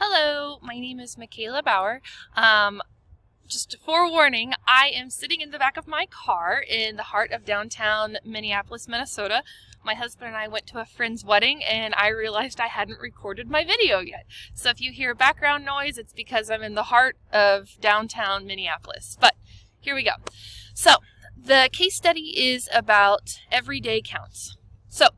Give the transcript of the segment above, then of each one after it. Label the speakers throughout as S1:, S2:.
S1: Hello, my name is Michaela Bauer. Just a forewarning, I am sitting in the back of my car in the heart of downtown Minneapolis, Minnesota. My husband and I went to a friend's wedding and I realized I hadn't recorded my video yet. So if you hear background noise, it's because I'm in the heart of downtown Minneapolis. But here we go. So the case study is about every day counts. So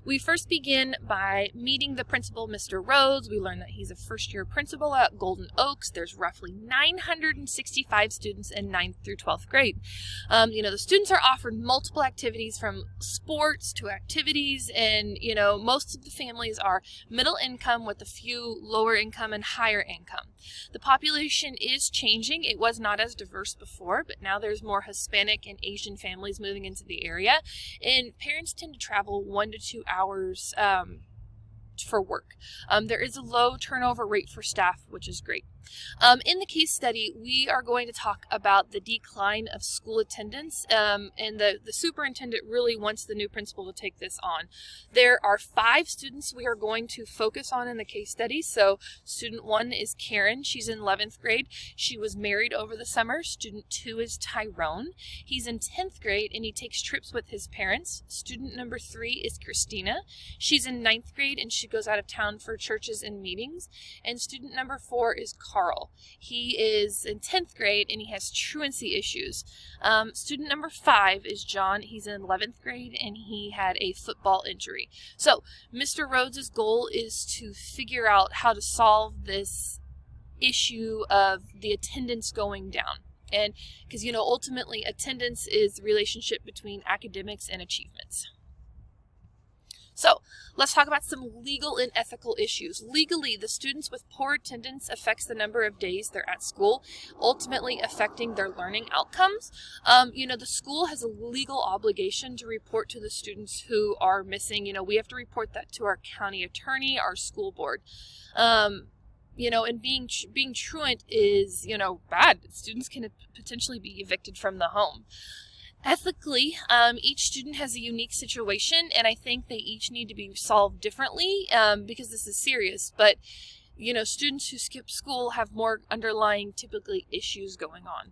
S1: we first begin by meeting the principal, Mr. Rhodes. We learn that he's a first-year principal at Golden Oaks. There's roughly 965 students in 9th through 12th grade. The students are offered multiple activities from sports to activities, and, most of the families are middle income with a few lower income and higher income. The population is changing. It was not as diverse before, but now there's more Hispanic and Asian families moving into the area, and parents tend to travel 1 to 2 hours for work. There is a low turnover rate for staff, which is great. In the case study, we are going to talk about the decline of school attendance, and the superintendent really wants the new principal to take this on. There are 5 students we are going to focus on in the case study. So student 1 is Karen. She's in 11th grade. She was married over the summer. Student 2 is Tyrone. He's in 10th grade and he takes trips with his parents. Student number 3 is Christina. She's in 9th grade and she goes out of town for churches and meetings. And student number 4 is Carl. He is in 10th grade and he has truancy issues. Student number 5 is John. He's in 11th grade and he had a football injury. So Mr. Rhodes' goal is to figure out how to solve this issue of the attendance going down. And because, ultimately attendance is the relationship between academics and achievements. So let's talk about some legal and ethical issues. Legally, the students with poor attendance affects the number of days they're at school, ultimately affecting their learning outcomes. The school has a legal obligation to report to the students who are missing. We have to report that to our county attorney, our school board. And being truant is, bad. Students can potentially be evicted from the home. Ethically, each student has a unique situation, and I think they each need to be solved differently because this is serious. But, students who skip school have more underlying, typically, issues going on.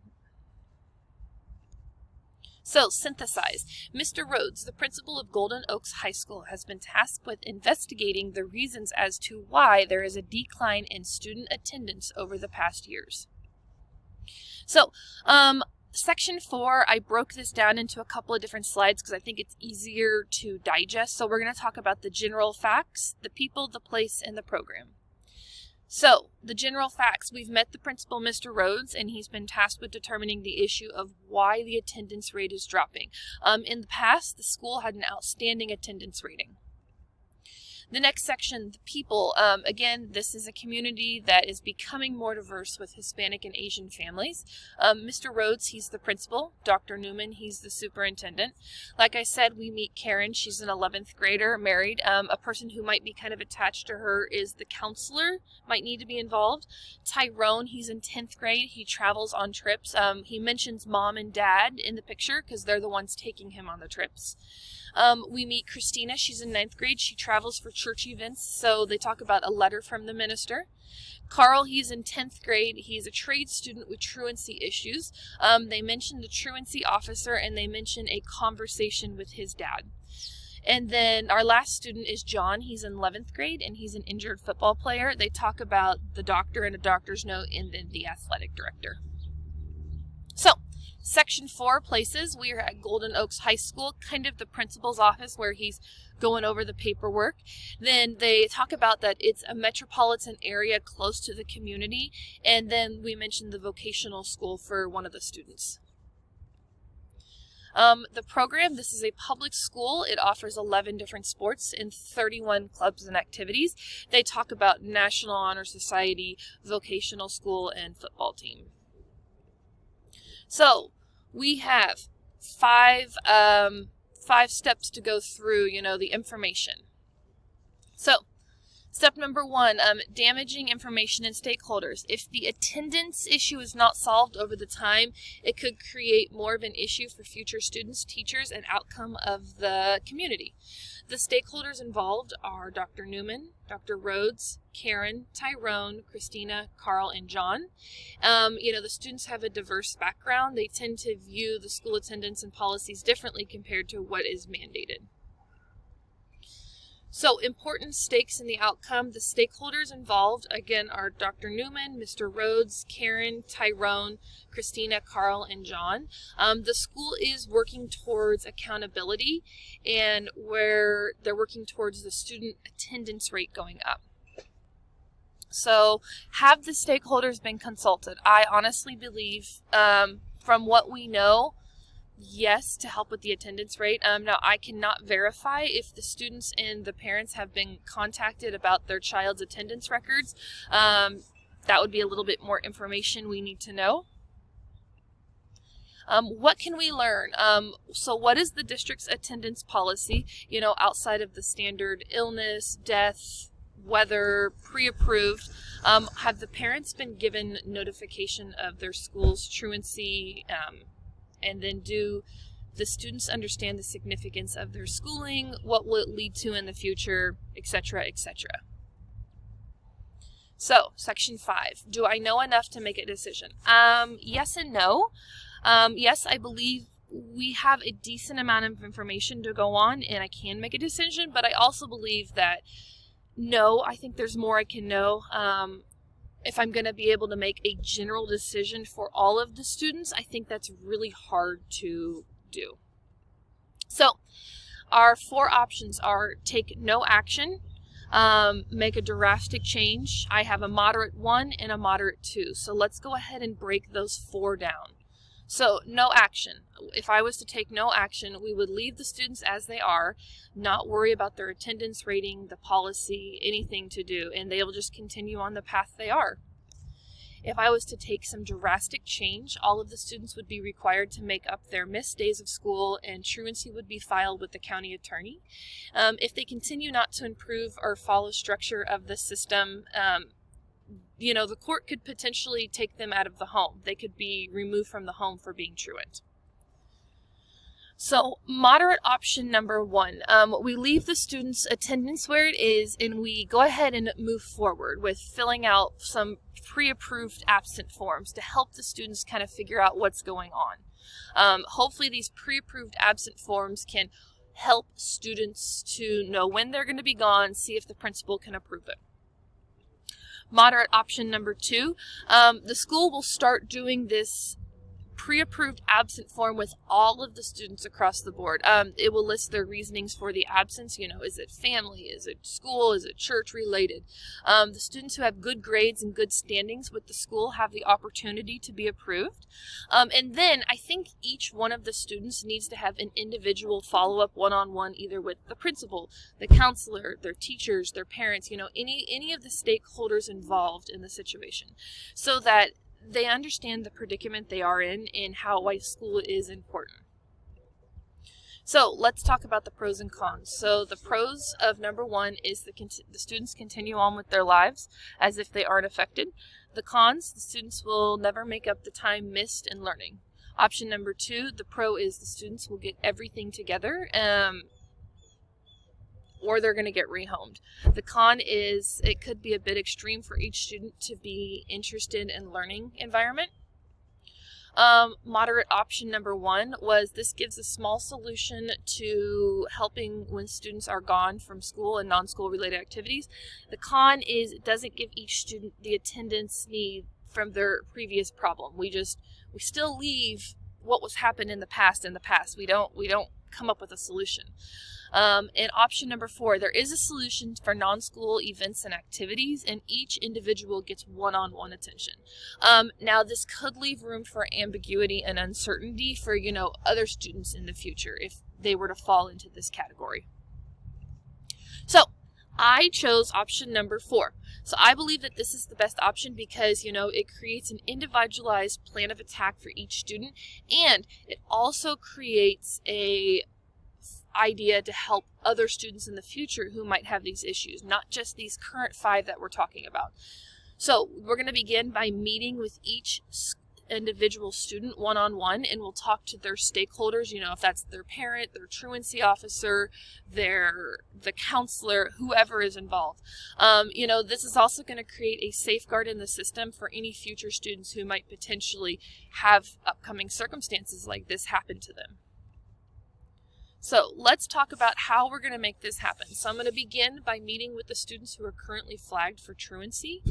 S1: So, synthesize. Mr. Rhodes, the principal of Golden Oaks High School, has been tasked with investigating the reasons as to why there is a decline in student attendance over the past years. So, Section 4, I broke this down into a couple of different slides because I think it's easier to digest. So we're going to talk about the general facts, the people, the place, and the program. So, the general facts. We've met the principal, Mr. Rhodes, and he's been tasked with determining the issue of why the attendance rate is dropping. In the past, the school had an outstanding attendance rating. The next section, the people. Again, this is a community that is becoming more diverse with Hispanic and Asian families. Mr. Rhodes, he's the principal. Dr. Newman, he's the superintendent. Like I said, we meet Karen. She's an 11th grader, married. A person who might be kind of attached to her is the counselor, might need to be involved. Tyrone, he's in 10th grade. He travels on trips. He mentions mom and dad in the picture because they're the ones taking him on the trips. We meet Christina. She's in 9th grade. She travels for church events, so they talk about a letter from the minister. Carl, he's in 10th grade. He's a trade student with truancy issues. They mention the truancy officer, and they mention a conversation with his dad. And then our last student is John. He's in 11th grade, and he's an injured football player. They talk about the doctor and a doctor's note, and then the athletic director. So, Section 4, places. We are at Golden Oaks High School, kind of the principal's office where he's going over the paperwork. Then they talk about that it's a metropolitan area close to the community, and then we mentioned the vocational school for one of the students. The program, this is a public school. It offers 11 different sports and 31 clubs and activities. They talk about National Honor Society, vocational school, and football team. So we have five steps to go through, the information. So Step number 1, damaging information and stakeholders. If the attendance issue is not solved over the time, it could create more of an issue for future students, teachers, and outcome of the community. The stakeholders involved are Dr. Newman, Dr. Rhodes, Karen, Tyrone, Christina, Carl, and John. The students have a diverse background. They tend to view the school attendance and policies differently compared to what is mandated. So, important stakes in the outcome. The stakeholders involved, again, are Dr. Newman, Mr. Rhodes, Karen, Tyrone, Christina, Carl, and John. The school is working towards accountability, and where they're working towards the student attendance rate going up. So, have the stakeholders been consulted? I honestly believe, from what we know, yes, to help with the attendance rate. Now, I cannot verify if the students and the parents have been contacted about their child's attendance records. That would be a little bit more information we need to know. What can we learn? So what is the district's attendance policy, outside of the standard illness, death, weather, pre-approved? Have the parents been given notification of their school's truancy? And then do the students understand the significance of their schooling? What will it lead to in the future, etc., etc.? So, section 5. Do I know enough to make a decision? Yes and no. Yes, I believe we have a decent amount of information to go on, and I can make a decision, but I also believe that, no, I think there's more I can know. If I'm going to be able to make a general decision for all of the students, I think that's really hard to do. So, our 4 options are take no action, make a drastic change. I have a moderate 1 and a moderate 2. So let's go ahead and break those 4 down. So, no action. If I was to take no action, we would leave the students as they are, not worry about their attendance rating, the policy, anything to do, and they will just continue on the path they are. If I was to take some drastic change, all of the students would be required to make up their missed days of school, and truancy would be filed with the county attorney. If they continue not to improve or follow structure of the system, the court could potentially take them out of the home. They could be removed from the home for being truant. So, moderate option number 1, we leave the students' attendance where it is, and we go ahead and move forward with filling out some pre-approved absent forms to help the students kind of figure out what's going on. Hopefully these pre-approved absent forms can help students to know when they're going to be gone, see if the principal can approve it. Moderate option number 2, the school will start doing this pre-approved absent form with all of the students across the board. It will list their reasonings for the absence. Is it family? Is it school? Is it church related? The students who have good grades and good standings with the school have the opportunity to be approved. And then I think each one of the students needs to have an individual follow-up one-on-one, either with the principal, the counselor, their teachers, their parents, any of the stakeholders involved in the situation, so that they understand the predicament they are in and why school is important. So let's talk about the pros and cons. So the pros of number 1 is the students continue on with their lives as if they aren't affected. The cons, the students will never make up the time missed in learning. Option number 2, the pro is the students will get everything together, or they're going to get rehomed. The con is it could be a bit extreme for each student to be interested in learning environment. Moderate option number 1 was this gives a small solution to helping when students are gone from school and non-school related activities. The con is it doesn't give each student the attendance need from their previous problem. We still leave what was happened in the past. We don't come up with a solution. And option number 4, there is a solution for non-school events and activities, and each individual gets one-on-one attention. Now, this could leave room for ambiguity and uncertainty for, other students in the future if they were to fall into this category. So, I chose option number 4. So I believe that this is the best option because, it creates an individualized plan of attack for each student, and it also creates idea to help other students in the future who might have these issues, not just these current 5 that we're talking about. So we're going to begin by meeting with each individual student one-on-one, and we'll talk to their stakeholders, if that's their parent, their truancy officer, the counselor, whoever is involved. This is also going to create a safeguard in the system for any future students who might potentially have upcoming circumstances like this happen to them. So let's talk about how we're going to make this happen. So I'm going to begin by meeting with the students who are currently flagged for truancy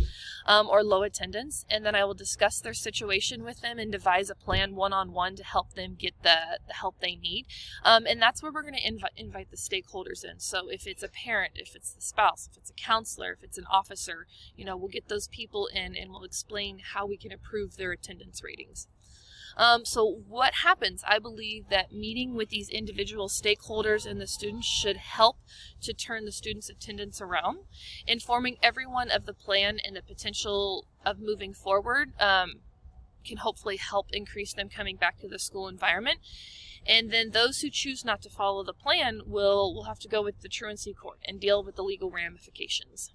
S1: or low attendance, and then I will discuss their situation with them and devise a plan one-on-one to help them get the help they need. And that's where we're going to invite the stakeholders in. So if it's a parent, if it's the spouse, if it's a counselor, if it's an officer, we'll get those people in and we'll explain how we can improve their attendance ratings. So what happens? I believe that meeting with these individual stakeholders and the students should help to turn the students' attendance around. Informing everyone of the plan and the potential of moving forward can hopefully help increase them coming back to the school environment. And then those who choose not to follow the plan will have to go with the truancy court and deal with the legal ramifications.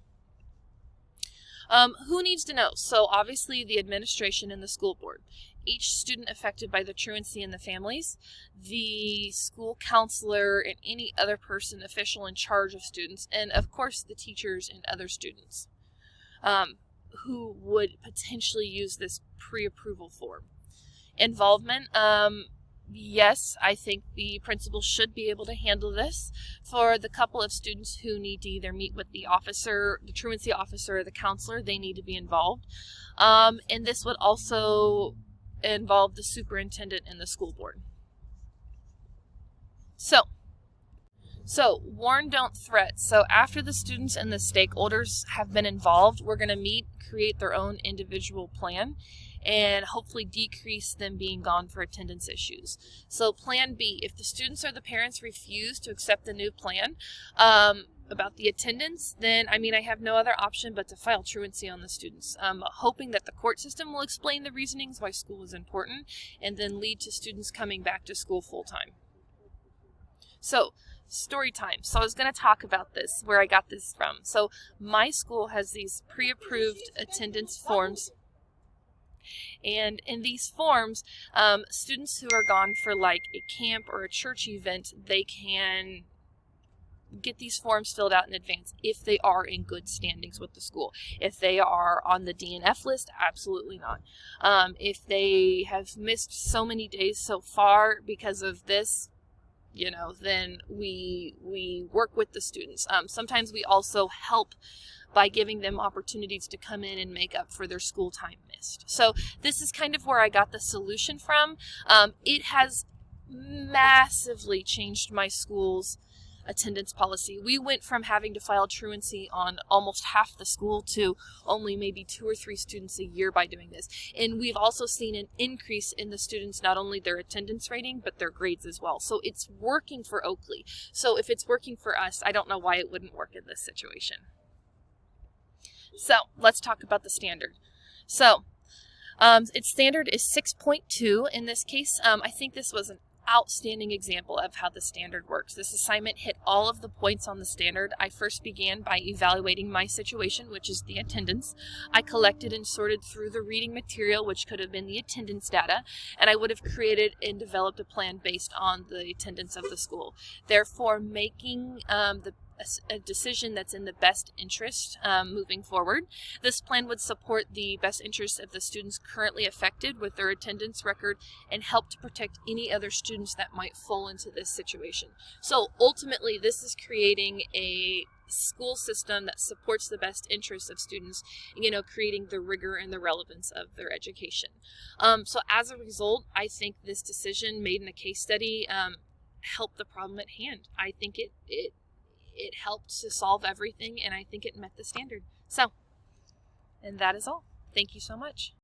S1: Who needs to know? So obviously the administration and the school board. Each student affected by the truancy and the families, the school counselor, and any other person official in charge of students, and of course the teachers and other students who would potentially use this pre-approval form. Involvement. Yes, I think the principal should be able to handle this. For the couple of students who need to either meet with the officer, the truancy officer, or the counselor, they need to be involved. And this would also involve the superintendent and the school board. So warn, don't threat. So after the students and the stakeholders have been involved, we're going to meet, create their own individual plan, and hopefully decrease them being gone for attendance issues. So plan B, if the students or the parents refuse to accept the new plan about the attendance, then I have no other option but to file truancy on the students, hoping that the court system will explain the reasonings why school is important and then lead to students coming back to school full-time. So story time. So I was going to talk about this, where I got this from. So my school has these pre-approved attendance forms. And in these forms, students who are gone for like a camp or a church event, they can get these forms filled out in advance if they are in good standings with the school. If they are on the DNF list, absolutely not. If they have missed so many days so far because of this, then we work with the students. Sometimes we also help by giving them opportunities to come in and make up for their school time missed. So this is kind of where I got the solution from. It has massively changed my school's attendance policy. We went from having to file truancy on almost half the school to only maybe 2 or 3 students a year by doing this. And we've also seen an increase in the students, not only their attendance rating, but their grades as well. So it's working for Oakley. So if it's working for us, I don't know why it wouldn't work in this situation. So let's talk about the standard. So its standard is 6.2 in this case. I think this was an outstanding example of how the standard works. This assignment hit all of the points on the standard. I first began by evaluating my situation, which is the attendance. I collected and sorted through the reading material, which could have been the attendance data, and I would have created and developed a plan based on the attendance of the school. Therefore, making a decision that's in the best interest moving forward. This plan would support the best interests of the students currently affected with their attendance record and help to protect any other students that might fall into this situation. So ultimately, this is creating a school system that supports the best interests of students, creating the rigor and the relevance of their education. So as a result, I think this decision made in a case study helped the problem at hand. I think it helped to solve everything, and I think it met the standard. So, and that is all. Thank you so much.